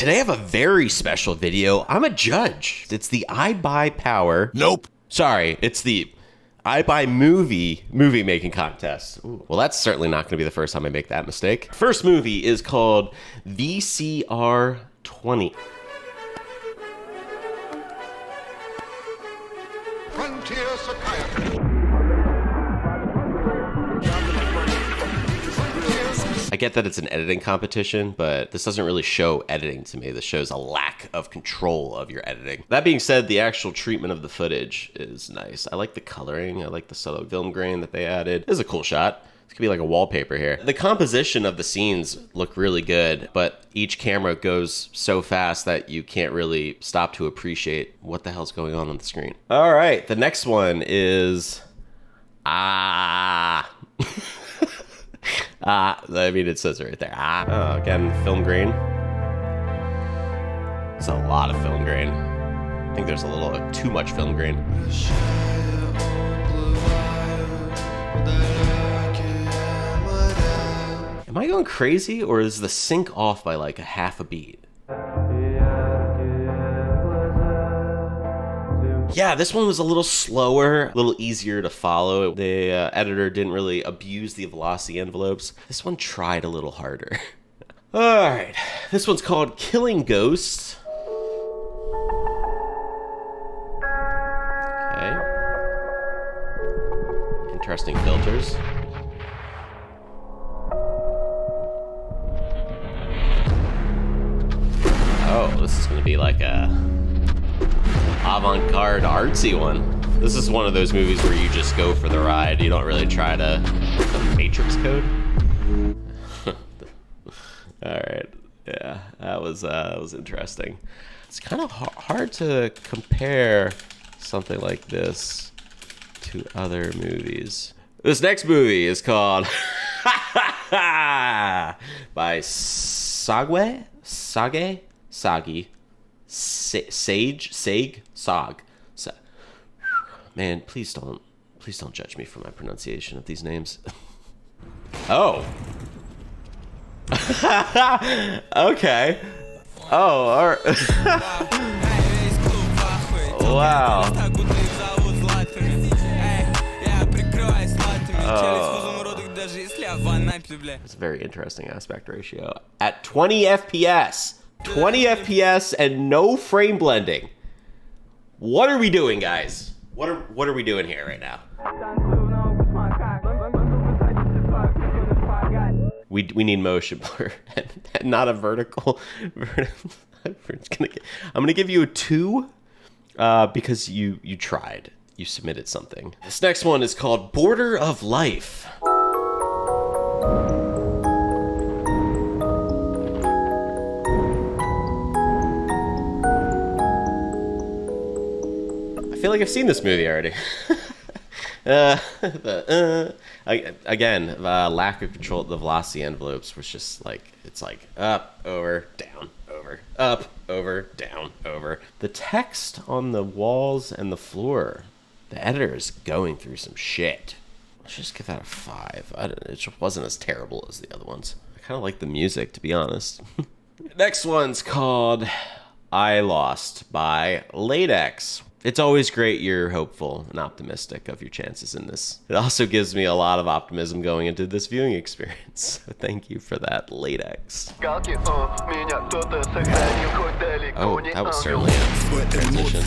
Today I have a very special video. I'm a judge. It's the I Buy Power. Nope. Sorry, it's the I Buy movie making contest. Ooh. Well, that's certainly not going to be the first time I make that mistake. First movie is called VCR 20. Frontier Psychiatry. I get that it's an editing competition, but this doesn't really show editing to me. This shows a lack of control of your editing. That being said, the actual treatment of the footage is nice. I like the coloring. I like the subtle film grain that they added. This is a cool shot. This could be like a wallpaper here. The composition of the scenes look really good, but each camera goes so fast that you can't really stop to appreciate what the hell's going on the screen. All right, the next one is... I mean, it says it right there. Oh, again, film grain. It's a lot of film grain. I think there's a little too much film grain. Am I going crazy, or is the sync off by like a half a beat? Yeah, this one was a little slower, a little easier to follow. The editor didn't really abuse the velocity envelopes. This one tried a little harder. All right, this one's called Killing Ghosts. Okay. Interesting filters. Oh, this is gonna be like a avant-garde artsy one. This is one of those movies where you just go for the ride. You don't really try to the Matrix code. All right, yeah, that was interesting. It's kind of hard to compare something like this to other movies. This next movie is called by Sage. Man, please don't judge me for my pronunciation of these names. Oh. Okay. Oh, all right. Wow. It's a very interesting aspect ratio. At 20 FPS. 20 FPS and no frame blending. What are we doing, guys? What are we doing here right now? We need motion blur and not a vertical. I'm gonna give you a 2 because you tried. You submitted something. This next one is called Border of Life. I feel like I've seen this movie already. Again, lack of control of the velocity envelopes was just like, it's like up, over, down, over, up, over, down, over. The text on the walls and the floor, the editor is going through some shit. Let's just give that a 5. It just wasn't as terrible as the other ones. I kind of like the music, to be honest. Next one's called I Lost by Latex. It's always great you're hopeful and optimistic of your chances in this. It also gives me a lot of optimism going into this viewing experience. So thank you for that, Latex. Oh, that was certainly a transition.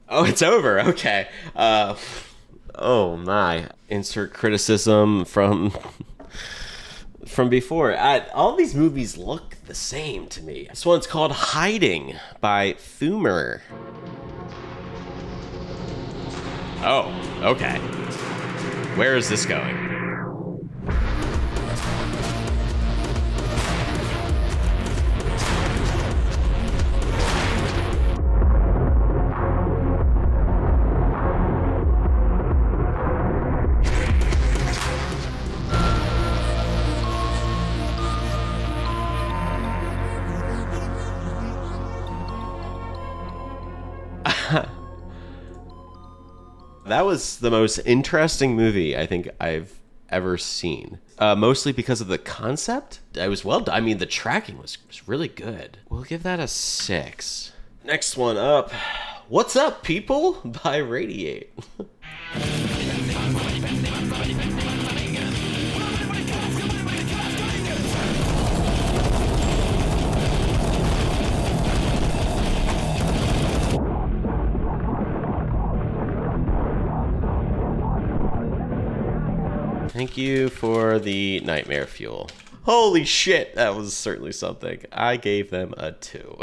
Oh, it's over. Okay. Oh my. Insert criticism from before. All these movies look the same to me. This one's called Hiding by Humour. Oh, okay. Where is this going? That was the most interesting movie I think I've ever seen. Mostly because of the concept. It was well done. I mean, the tracking was really good. We'll give that a 6. Next one up. What's Up, People? By Radiate. Thank you for the nightmare fuel. Holy shit, that was certainly something. I gave them a 2.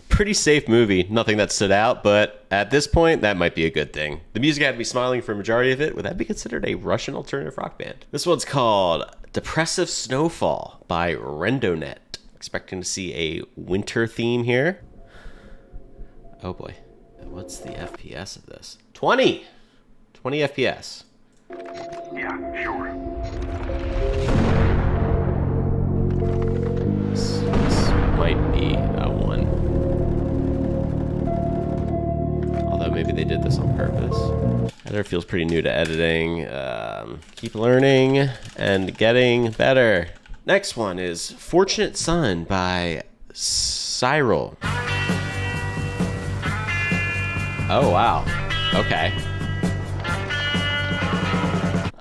Pretty safe movie, nothing that stood out, but at this point, that might be a good thing. The music had me smiling for a majority of it. Would that be considered a Russian alternative rock band? This one's called Depressive Snowfall by Rendonet. Expecting to see a winter theme here. Oh boy. What's the FPS of this? 20! 20 FPS. Yeah, sure. This might be a 1. Although maybe they did this on purpose. Editor feels pretty new to editing. Keep learning and getting better. Next one is Fortunate Son by Cyril. Oh, wow. Okay.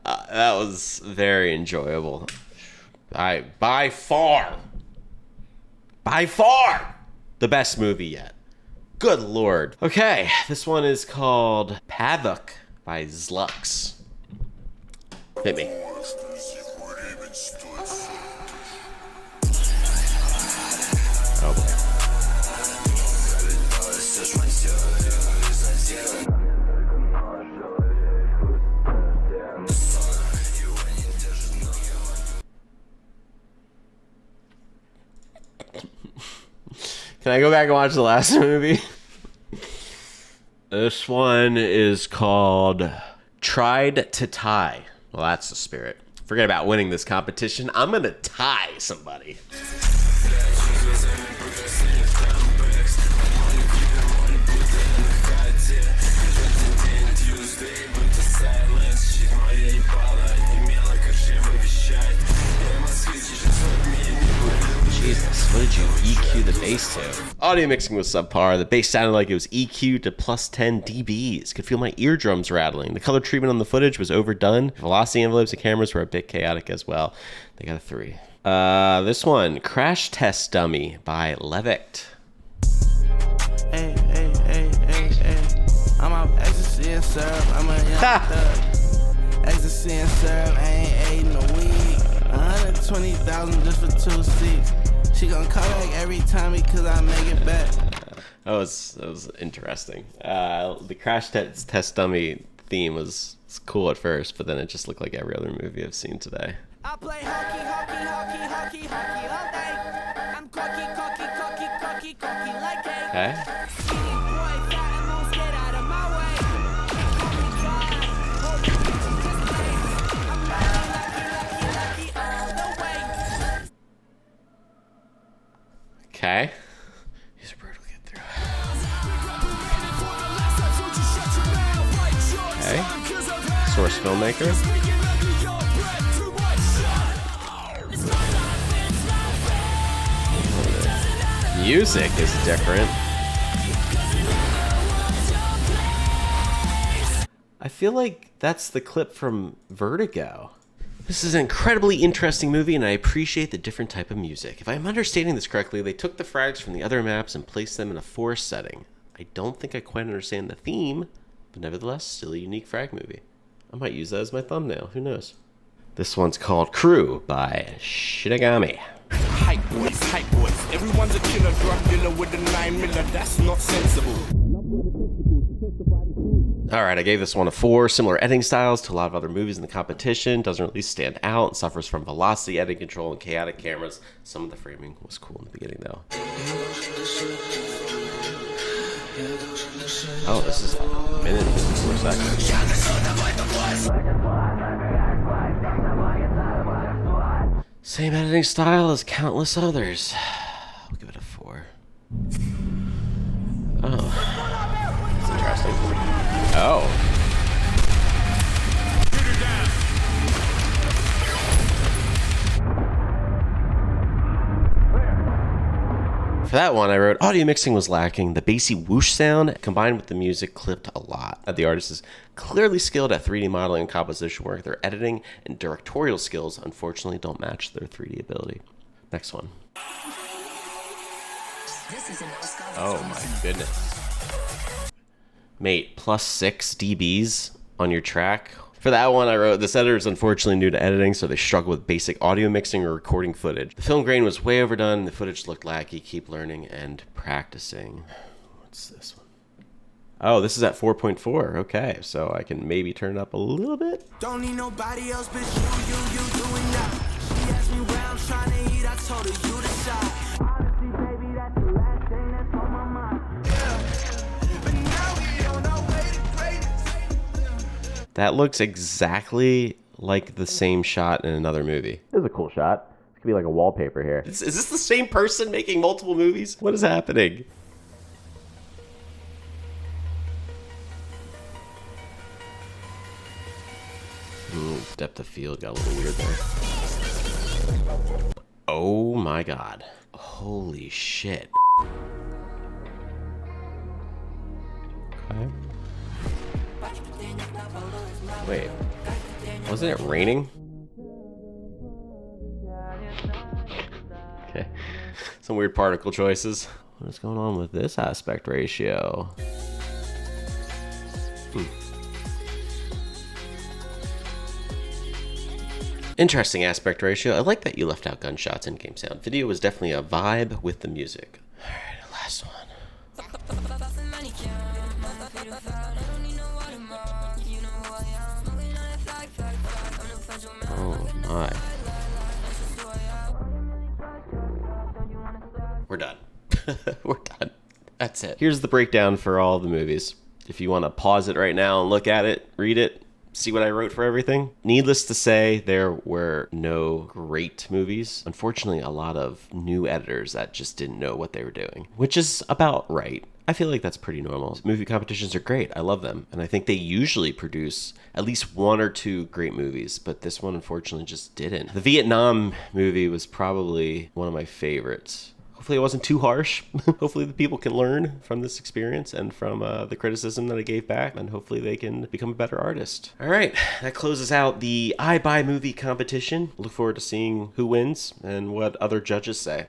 That was very enjoyable. By far, the best movie yet. Good lord. Okay, this one is called Pavok by Zlux. Hit me. Oh boy. Can I go back and watch the last movie? This one is called Tried to Tie. Well, that's the spirit. Forget about winning this competition. I'm gonna tie somebody. Jesus, what did you EQ the bass to? Audio mixing was subpar. The bass sounded like it was EQ'd to plus 10 dBs. Could feel my eardrums rattling. The color treatment on the footage was overdone. Velocity envelopes and cameras were a bit chaotic as well. They got a 3. This one, Crash Test Dummy by Levict. Hey, hey, hey, hey, hey. I'm out ecstasy and syrup. I'm a young thug. Ecstasy and syrup. I ain't ate in a week. 120,000 just for 2 seats. She gonna come back every time because I make it back. That was interesting. The Crash Test Dummy theme was cool at first, but then it just looked like every other movie I've seen today. I play hockey, hockey, hockey, hockey, hockey all day. I'm cocky, cocky, cocky, cocky, cocky like cake. Okay. Skinny boy, fat and loose, get out of my way. Holy God, holy just wait. I'm lucky, lucky, lucky, lucky all the way. Okay. These are brutal to get through. Okay. Source filmmaker. Music is different. I feel like that's the clip from Vertigo. This is an incredibly interesting movie, and I appreciate the different type of music. If I'm understanding this correctly, they took the frags from the other maps and placed them in a forest setting. I don't think I quite understand the theme, but nevertheless, still a unique frag movie. I might use that as my thumbnail, who knows? This one's called Crew by Shinigami. Hype boys. Everyone's a killer, drug dealer with a 9mm. That's not sensible. Alright, I gave this one a 4. Similar editing styles to a lot of other movies in the competition. Doesn't really stand out and suffers from velocity, editing control, and chaotic cameras. Some of the framing was cool in the beginning, though. Oh, this is a minute and 54 seconds. Same editing style as countless others. I'll give it a 4. Oh. That's interesting. Oh. For that one, I wrote, audio mixing was lacking. The bassy whoosh sound combined with the music clipped a lot. The artist is clearly skilled at 3D modeling and composition work. Their editing and directorial skills, unfortunately, don't match their 3D ability. Next one. Oh my goodness. Mate, +6 dBs on your track. For that one, I wrote, this editor is unfortunately new to editing, so they struggle with basic audio mixing or recording footage. The film grain was way overdone, the footage looked laggy. Keep learning and practicing. What's this one? Oh, this is at 4.4. Okay, so I can maybe turn it up a little bit. Don't need nobody else, bitch. You doing that. She asked me where I'm trying to eat. I told her you decide. Honestly, baby, that's the last thing that's on my mind. Yeah. But now we on our way to greatness. That looks exactly like the same shot in another movie. This is a cool shot. This could be like a wallpaper here. Is this the same person making multiple movies? What is happening? Depth of field got a little weird there. Oh my god. Holy shit. Okay. Wait. Wasn't it raining? Okay. Some weird particle choices. What is going on with this aspect ratio? Interesting aspect ratio. I like that you left out gunshots in game sound. Video was definitely a vibe with the music. Alright, last one. Oh my. We're done. We're done. That's it. Here's the breakdown for all the movies. If you want to pause it right now and look at it, read it, see what I wrote for everything. Needless to say, there were no great movies. Unfortunately, a lot of new editors that just didn't know what they were doing, which is about right. I feel like that's pretty normal. Movie competitions are great. I love them. And I think they usually produce at least 1 or 2 great movies, but this one unfortunately just didn't. The Vietnam movie was probably one of my favorites. Hopefully it wasn't too harsh. Hopefully the people can learn from this experience and from the criticism that I gave back, and hopefully they can become a better artist. All right, that closes out the I Buy movie competition. Look forward to seeing who wins and what other judges say.